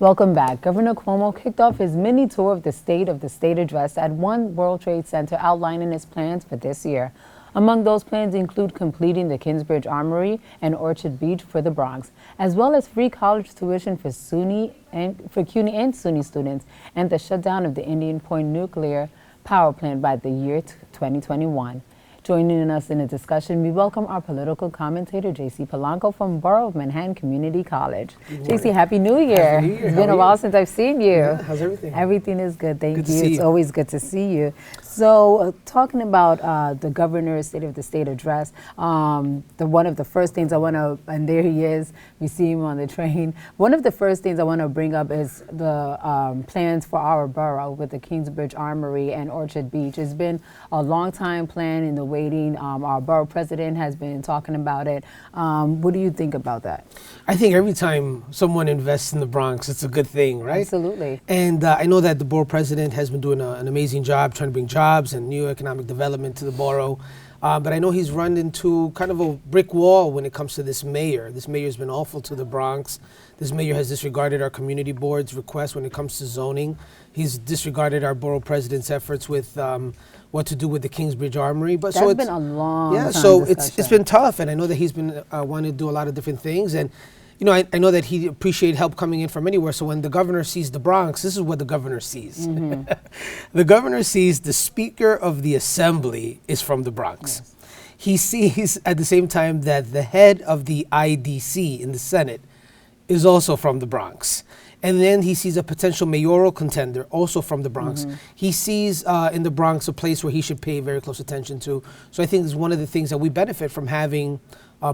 Welcome back. Governor Cuomo kicked off his mini tour of the state address at One World Trade Center, outlining his plans for this year. Among those plans include completing the Kingsbridge Armory and Orchard Beach for the Bronx, as well as free college tuition for CUNY and SUNY students, and the shutdown of the Indian Point nuclear power plant by the year 2021. Joining us in a discussion, we welcome our political commentator, J.C. Polanco from Borough of Manhattan Community College. J.C., Happy New Year. Happy New Year. It's been a while since I've seen you. Yeah, how's everything? Everything is good, thank Good to you. see It's you. always good to see you. So, talking about the governor's State of the State address, one of the first things I want to, and there he is, we see him on the train. One of the first things I want to bring up is the plans for our borough with the Kingsbridge Armory and Orchard Beach. It's been a long time plan in the waiting. Our borough president has been talking about it. What do you think about that? I think every time someone invests in the Bronx, it's a good thing, right? Absolutely. And I know that the borough president has been doing an amazing job trying to bring jobs and new economic development to the borough. But I know he's run into kind of a brick wall when it comes to this mayor. This mayor has been awful to the Bronx. This mayor has disregarded our community board's request when it comes to zoning. He's disregarded our borough president's efforts with what to do with the Kingsbridge Armory. But That's been a long time so discussion. it's been tough, and I know that he's been wanting to do a lot of different things. And you know, I know that he appreciated help coming in from anywhere. So when the governor sees the Bronx, this is what the governor sees. Mm-hmm. The governor sees the Speaker of the Assembly is from the Bronx. Yes. He sees at the same time that the head of the IDC in the Senate is also from the Bronx. And then he sees a potential mayoral contender also from the Bronx. Mm-hmm. He sees in the Bronx a place where he should pay very close attention to. So I think it's one of the things that we benefit from having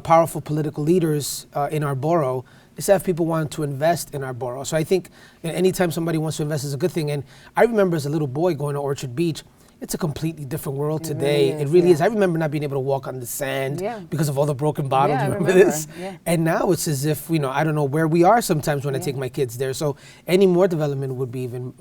powerful political leaders in our borough is to have people want to invest in our borough. So I think anytime somebody wants to invest is a good thing. And I remember as a little boy going to Orchard Beach, it's a completely different world today. It really is. I remember not being able to walk on the sand because of all the broken bottles. Yeah, You remember this? Yeah. And now it's as if, I don't know where we are sometimes when I take my kids there. So any more development would be even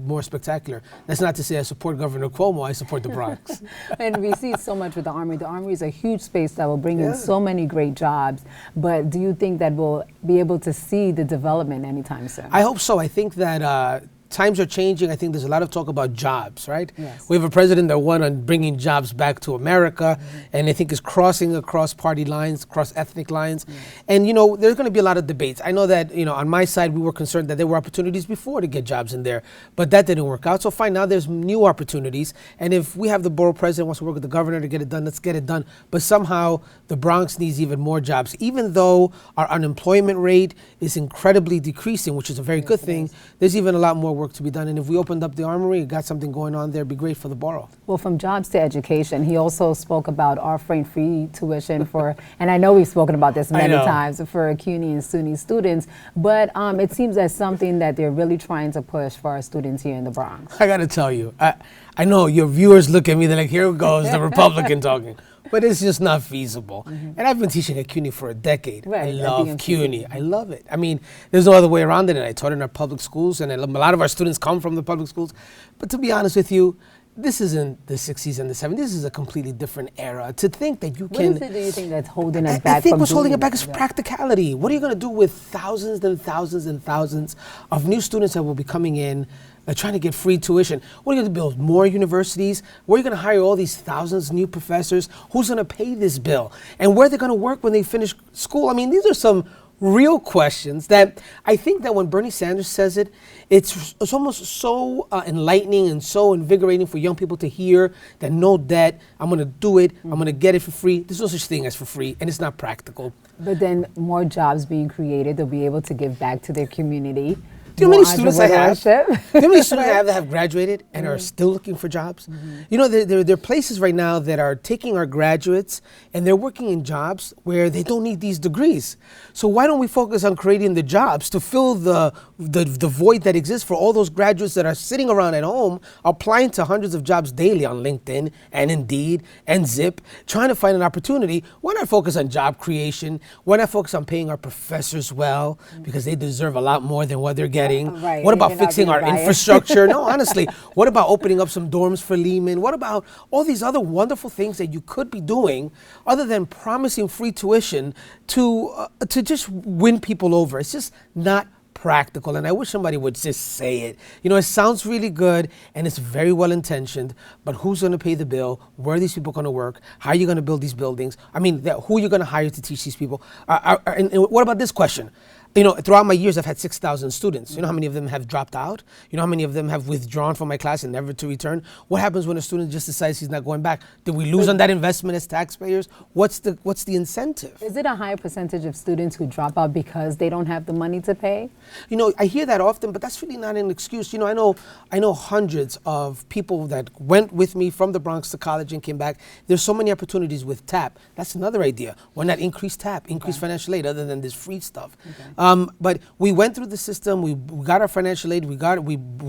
more spectacular. That's not to say I support Governor Cuomo, I support the Bronx. And we see so much with the Armory. The Armory is a huge space that will bring in so many great jobs. But do you think that we'll be able to see the development anytime soon? I hope so. I think that times are changing. I think there's a lot of talk about jobs, right? Yes. We have a president that won on bringing jobs back to America, and I think is crossing across party lines, across ethnic lines. And, there's going to be a lot of debates. I know that, on my side, we were concerned that there were opportunities before to get jobs in there, but that didn't work out. So fine, now there's new opportunities. And if we have the borough president wants to work with the governor to get it done, let's get it done. But somehow the Bronx needs even more jobs. Even though our unemployment rate is incredibly decreasing, which is a very good thing, there's even a lot more work to be done. And if we opened up the Armory and got something going on there, it'd be great for the borough. Well, from jobs to education, he also spoke about offering free tuition for, and I know we've spoken about this many times, for CUNY and SUNY students, but it seems as something that they're really trying to push for our students here in the Bronx. I got to tell you, I know your viewers look at me, they're like, here goes the Republican talking. But it's just not feasible. And I've been teaching at CUNY for a decade. I love CUNY. I love it. I mean, there's no other way around it. And I taught in our public schools, and a lot of our students come from the public schools. But to be honest with you, this isn't the 60s and the 70s. This is a completely different era. To think that you can... What is it, do you think, that's holding it back? I think what's holding it back is practicality. What are you going to do with thousands and thousands and thousands of new students that will be coming in trying to get free tuition? What are you going to build? More universities? Where are you going to hire all these thousands of new professors? Who's going to pay this bill? And where are they going to work when they finish school? I mean, these are some real questions that I think that when Bernie Sanders says it, it's almost so enlightening and so invigorating for young people to hear that no debt, I'm going to do it, I'm going to get it for free. There's no such thing as for free, and it's not practical. But then more jobs being created, they'll be able to give back to their community. Do you know how many students I have? Do you know how many students I have that have graduated and are still looking for jobs? There are places right now that are taking our graduates and they're working in jobs where they don't need these degrees. So why don't we focus on creating the jobs to fill the void that exists for all those graduates that are sitting around at home applying to hundreds of jobs daily on LinkedIn and Indeed and Zip, trying to find an opportunity? Why not focus on job creation? Why not focus on paying our professors well, because they deserve a lot more than what they're getting? What about fixing our infrastructure? No, honestly, what about opening up some dorms for Lehman? What about all these other wonderful things that you could be doing other than promising free tuition to just win people over? It's just not practical, and I wish somebody would just say it. You know, it sounds really good and it's very well intentioned, but who's going to pay the bill? Where are these people going to work? How are you going to build these buildings? I mean, who are you going to hire to teach these people? And what about this question? You know, throughout my years, I've had 6,000 students. You know how many of them have dropped out? You know how many of them have withdrawn from my class and never to return? What happens when a student just decides he's not going back? Did we lose on that investment as taxpayers? What's the incentive? Is it a higher percentage of students who drop out because they don't have the money to pay? You know, I hear that often, but that's really not an excuse. You know, I know hundreds of people that went with me from the Bronx to college and came back. There's so many opportunities with TAP. That's another idea. Why not increase TAP, increase financial aid, other than this free stuff? But we went through the system. We got our financial aid. We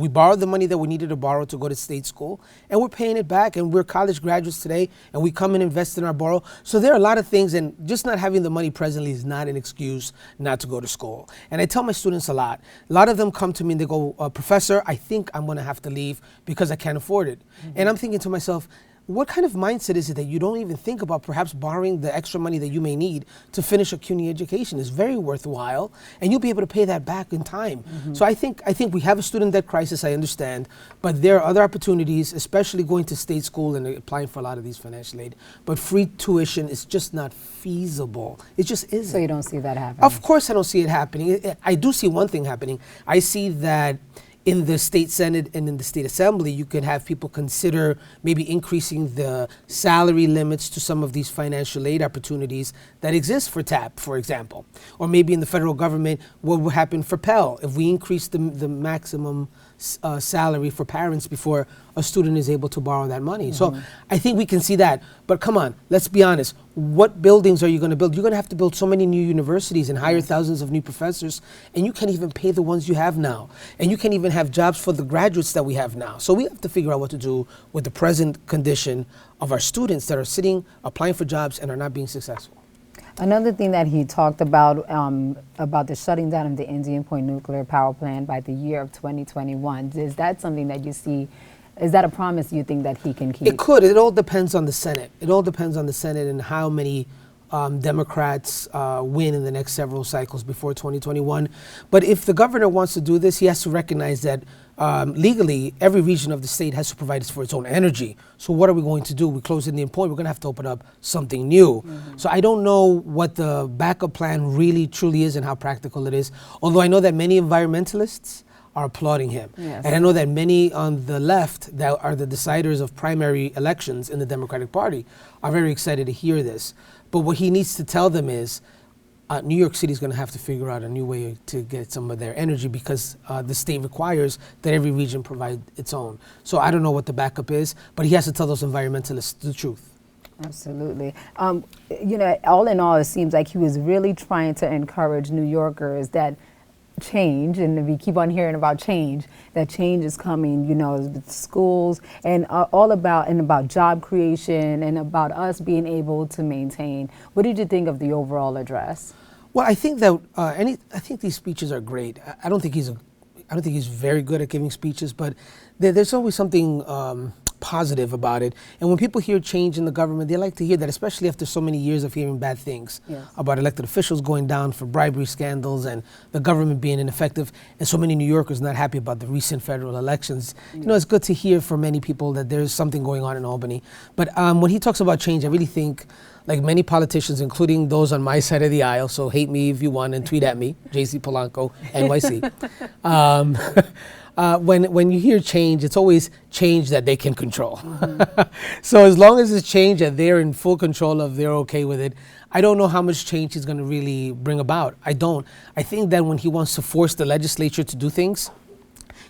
borrowed the money that we needed to borrow to go to state school, and we're paying it back. And we're college graduates today, and we come and invest in our borrow. So there are a lot of things, and just not having the money presently is not an excuse not to go to school. And I tell my students a lot. A lot of them come to me and they go, "Professor, I think I'm going to have to leave because I can't afford it." And I'm thinking to myself, what kind of mindset is it that you don't even think about perhaps borrowing the extra money that you may need to finish a CUNY education? It's very worthwhile, and you'll be able to pay that back in time. So I think we have a student debt crisis, I understand, but there are other opportunities, especially going to state school and applying for a lot of these financial aid. But free tuition is just not feasible. It just isn't. So you don't see that happening? Of course I don't see it happening. I do see one thing happening. I see that in the state Senate and in the state assembly, you could have people consider maybe increasing the salary limits to some of these financial aid opportunities that exist for TAP, for example. Or maybe in the federal government, what would happen for Pell if we increase the maximum salary for parents before a student is able to borrow that money. So I think we can see that. But come on, let's be honest. What buildings are you going to build? You're going to have to build so many new universities and hire thousands of new professors, and you can't even pay the ones you have now. And you can't even have jobs for the graduates that we have now. So we have to figure out what to do with the present condition of our students that are sitting, applying for jobs, and are not being successful. Another thing that he talked about the shutting down of the Indian Point nuclear power plant by the year of 2021. Is that something that you see? Is that a promise you think that he can keep? It could. It all depends on the Senate. It all depends on the Senate and how many Democrats win in the next several cycles before 2021. But if the governor wants to do this, he has to recognize that legally, every region of the state has to provide for its own energy. So what are we going to do? We close Indian Point, we're going to have to open up something new. So I don't know what the backup plan really truly is and how practical it is. Although I know that many environmentalists are applauding him. Yes. And I know that many on the left that are the deciders of primary elections in the Democratic Party are very excited to hear this. But what he needs to tell them is New York City is going to have to figure out a new way to get some of their energy because the state requires that every region provide its own. So I don't know what the backup is, but he has to tell those environmentalists the truth. Absolutely. You know, all in all, it seems like he was really trying to encourage New Yorkers that change, and we keep on hearing about change, that change is coming, you know, with schools and all about job creation and about us being able to maintain. What did you think of the overall address? Well, I think that I think these speeches are great. I don't think he's very good at giving speeches, but there's always something positive about it. And when people hear change in the government, they like to hear that, especially after so many years of hearing bad things about elected officials going down for bribery scandals and the government being ineffective, and so many New Yorkers not happy about the recent federal elections. You know, it's good to hear from many people that there's something going on in Albany. But when he talks about change, I really think, like many politicians, including those on my side of the aisle, so hate me if you want and tweet at me, JC Polanco, NYC. When you hear change, it's always change that they can control. So as long as it's change that they're in full control of, they're okay with it. I don't know how much change he's going to really bring about. I don't. I think that when he wants to force the legislature to do things,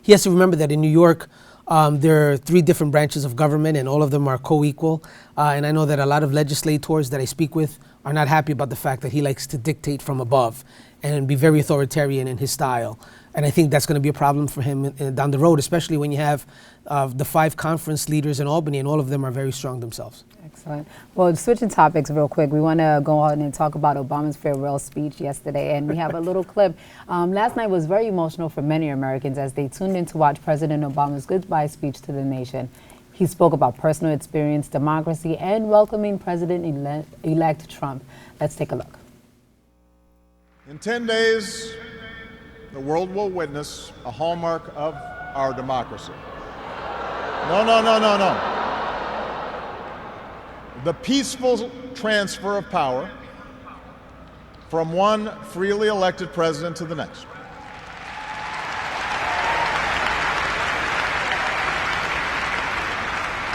he has to remember that in New York, there are 3 different branches of government and all of them are co-equal. And I know that a lot of legislators that I speak with are not happy about the fact that he likes to dictate from above and be very authoritarian in his style. And I think that's going to be a problem for him down the road, especially when you have the 5 conference leaders in Albany and all of them are very strong themselves. Excellent. Well, switching topics real quick, we want to go on and talk about Obama's farewell speech yesterday, and we have a little clip. Last night was very emotional for many Americans as they tuned in to watch President Obama's goodbye speech to the nation. He spoke about personal experience, democracy, and welcoming President-elect Trump. Let's take a look. In 10 days, the world will witness a hallmark of our democracy. No, no, no, no, no. The peaceful transfer of power from one freely elected president to the next.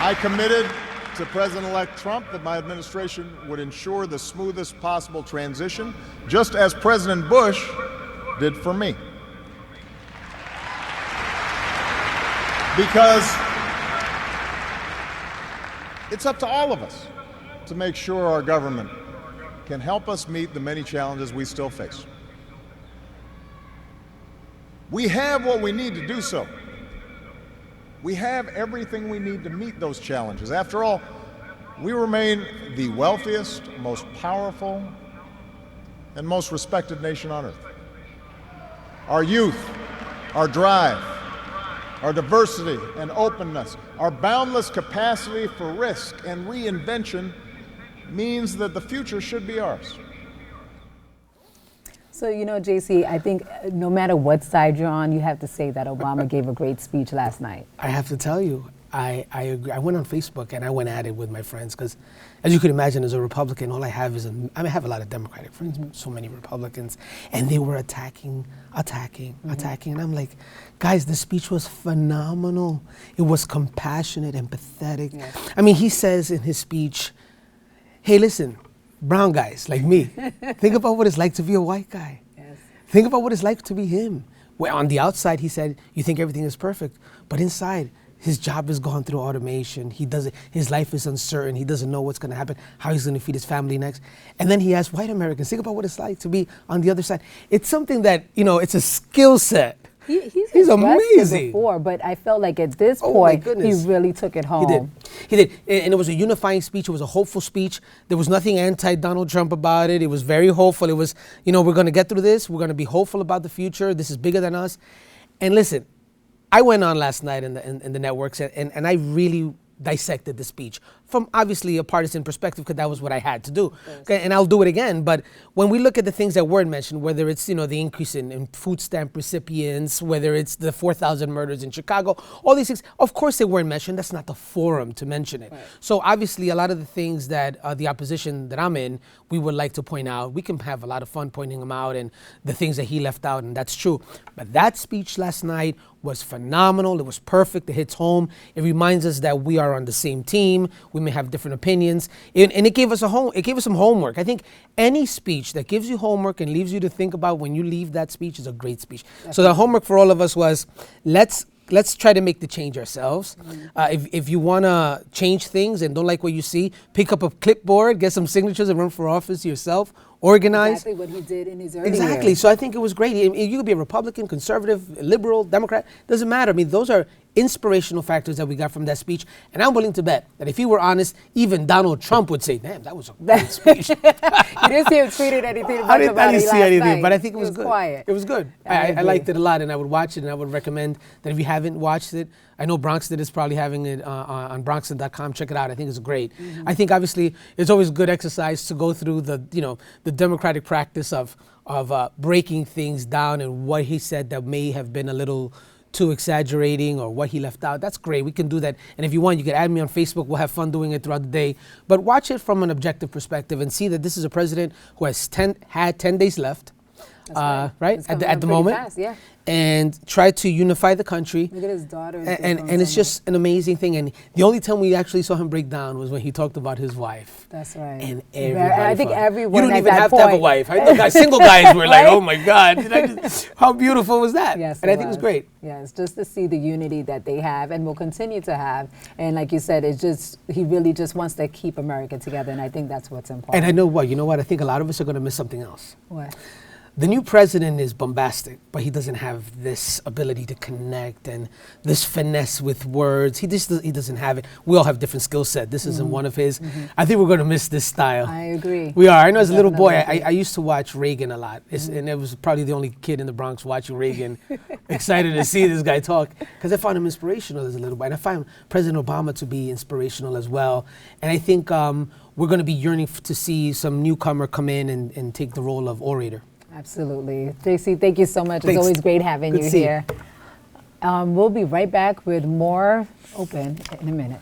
I committed to President-elect Trump that my administration would ensure the smoothest possible transition, just as President Bush did for me. Because it's up to all of us to make sure our government can help us meet the many challenges we still face. We have what we need to do so. We have everything we need to meet those challenges. After all, we remain the wealthiest, most powerful, and most respected nation on earth. Our youth, our drive, our diversity and openness, our boundless capacity for risk and reinvention means that the future should be ours. So, you know, JC, I think no matter what side you're on, you have to say that Obama gave a great speech last night. I have to tell you, I agree. I went on Facebook and I went at it with my friends because, as you can imagine, as a Republican, all I have is, I have a lot of Democratic friends, but so many Republicans, and they were attacking. And I'm like, guys, the speech was phenomenal. It was compassionate, empathetic. Yes. I mean, he says in his speech, hey, listen, brown guys like me, think about what it's like to be a white guy. Yes. Think about what it's like to be him. Well, on the outside, he said, you think everything is perfect, but inside, his job is gone through automation. His life is uncertain. He doesn't know what's going to happen, how he's going to feed his family next. And then he asked white Americans, think about what it's like to be on the other side. It's something that, you know, it's a skill set. He's amazing. Before, but I felt like at this point, he really took it home. He did. And it was a unifying speech. It was a hopeful speech. There was nothing anti-Donald Trump about it. It was very hopeful. It was, you know, we're going to get through this. We're going to be hopeful about the future. This is bigger than us. And listen, I went on last night in the networks and I really dissected the speech from obviously a partisan perspective because that was what I had to do. Yes. Okay, and I'll do it again. But when we look at the things that weren't mentioned, whether it's, you know, the increase in food stamp recipients, whether it's the 4,000 murders in Chicago, all these things, of course they weren't mentioned. That's not the forum to mention it. Right. So obviously a lot of the things that the opposition that I'm in, we would like to point out. We can have a lot of fun pointing them out and the things that he left out, and that's true. But that speech last night was phenomenal. It was perfect. It hits home. It reminds us that we are on the same team. We may have different opinions, and it gave us some homework. I think any speech that gives you homework and leaves you to think about when you leave that speech is a great speech. Definitely. So the homework for all of us was let's try to make the change ourselves. Mm-hmm. If you want to change things and don't like what you see, pick up a clipboard, get some signatures, and run for office yourself. Organize. Exactly what he did in his early Exactly. years. So I think it was great. You could be a Republican, conservative, liberal, Democrat. Doesn't matter. I mean, those are inspirational factors that we got from that speech. And I'm willing to bet that if he were honest, even Donald Trump would say, damn, that was a great speech. You didn't see him tweeted anything about it I didn't see anything, night. but I think it was good. Quiet. It was good. I liked it a lot, and I would watch it, and I would recommend that if you haven't watched it, I know BronxNet is probably having it on BronxNet.com. Check it out. I think it's great. Mm-hmm. I think obviously it's always good exercise to go through the democratic practice of breaking things down and what he said that may have been a little too exaggerating or what he left out. That's great. We can do that. And if you want, you can add me on Facebook. We'll have fun doing it throughout the day. But watch it from an objective perspective and see that this is a president who has had 10 days left. Right? At the moment. Fast, yeah. And try to unify the country. Look at his daughter. And it's just an amazing thing. And the only time we actually saw him break down was when he talked about his wife. That's right. And everybody. I think everyone. You don't even have to have a wife. I know single guys were like, oh my God. How beautiful was that? Yes. And I think it was great. Yes, just to see the unity that they have and will continue to have. And like you said, he really just wants to keep America together. And I think that's what's important. And I know what? You know what? I think a lot of us are going to miss something else. What? The new president is bombastic, but he doesn't have this ability to connect and this finesse with words. He doesn't have it. We all have different skill set. This isn't one of his. Mm-hmm. I think we're going to miss this style. I agree. We are. I know as a little boy, I used to watch Reagan a lot. And I was probably the only kid in the Bronx watching Reagan, excited to see this guy talk, because I found him inspirational as a little boy. And I find President Obama to be inspirational as well. And I think we're going to be yearning to see some newcomer come in and take the role of orator. Absolutely. JC, thank you so much. Thanks. It's always great having Good to you see you. here. We'll be right back with more Open in a minute.